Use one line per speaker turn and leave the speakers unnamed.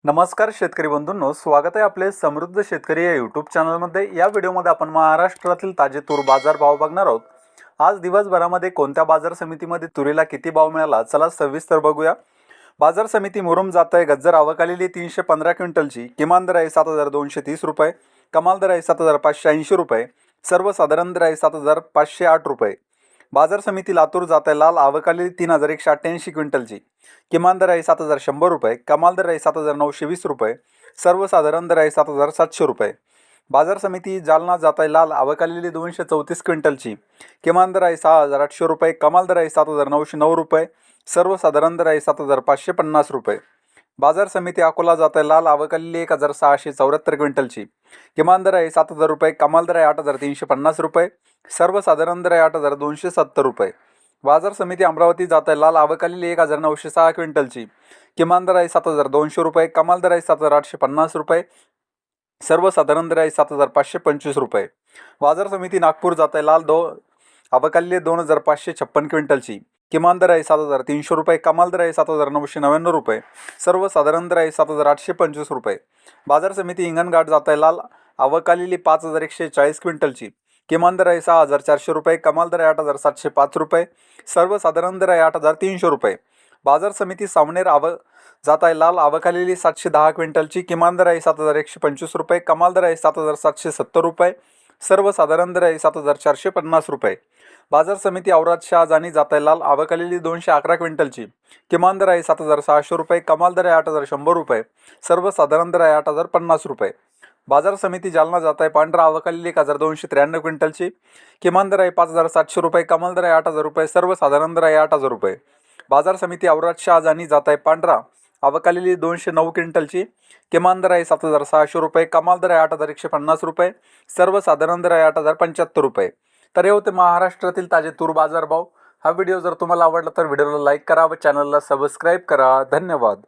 नमस्कार शेतकरी बंधूंनो, स्वागत आहे आपले समृद्ध शेतकरी या यूट्यूब चॅनलमध्ये। या व्हिडिओमध्ये आपण महाराष्ट्रातील ताजे तूर बाजार भाव बघणार आहोत। आज दिवसभरामध्ये कोणत्या बाजार समितीमध्ये तुरीला किती भाव मिळाला, चला सविस्तर बघूया। बाजार समिती मुरुम जात आहे गज्जर आवक आलेली 315 क्विंटलची। किमान दर आहे 7230 रुपये, कमाल दर आहे 7580 रुपये, सर्वसाधारण दर आहे 7508 रुपये। बाजार समिती लातूर जात आहे लाल आवक आलेली 3188 क्विंटलची। किमान दर आहे 7100 रुपये, कमाल दर आहे 7920 रुपये, सर्वसाधारण दर आहे 7700 रुपये। बाजार समिती जालना जात आहे लाल आवक आलेली 234 क्विंटलची। किमान दर आहे 6800 रुपये, कमाल दर आहे 7909 रुपये, सर्वसाधारण दर आहे 7550 रुपये। बाजार समिती अकोला जात आहे लाल आवक आलेली 1674 क्विंटलची। किमान दर आहे 7000 रुपये, कमाल दर आहे 8350 रुपये, सर्वसाधारण दर आहे 8270 रुपये। बाजार समिती अमरावती जात आहे लाल आवक आलेली 1906 क्विंटलची। किमान दर आहे 7200 रुपये, कमाल दर आहे 7850 रुपये, सर्वसाधारण दर आहे 7525 रुपये। बाजार समिती नागपूर जात आहे लाल आवक आलेली 2556 क्विंटलची। किमान दर आहे 7300 रुपये, कमाल दर आहे 7999 रुपये, सर्वसाधारण दर आहे 7825 रुपये। बाजार समिती हिंगणघाट जात आहे लाल आवक आलेली 5140 क्विंटलची। किमान दर आहे 6400 रुपये, कमाल दर आहे 8705 रुपये, सर्वसाधारण दर आहे 8300 रुपये। बाजार समिती सावनेर जात आहे लाल आवक आलेली 710 क्विंटलची। किमान दर आहे 7125 रुपये, कमाल दर आहे 7770 रुपये, सर्वसाधारण दर आहे 7450 रुपये। बाजार समिती औराद शहाजानी जात आहे लाल आवक आलेली 211 क्विंटलची। किमान दर आहे 7600 रुपये, कमाल दर आहे 8100 रुपये, सर्वसाधारण दर आहे 8050 रुपये। बाजार समिती जालना जात आहे पांढरा आवक आलेली 1293 क्विंटलची। किमान दर आहे 5700 रुपये, कमाल दर आहे 8000 रुपये, सर्वसाधारण दर आहे 8000 रुपये। बाजार समिती औराद शहाजानी जात आहे पांढरा आवक आलेली 209 क्विंटलची। किमान दर आहे 7600 रुपये, कमाल दर आहे 8150 रुपये, सर्वसाधारण दर आहे 8075 रुपये। तर हे होते महाराष्ट्रातील ताजे तूर बाजार भाव। हा व्हिडिओ जर तुम्हाला आवडला तर व्हिडिओला लाईक करा व चॅनलला सबस्क्राईब करा। धन्यवाद।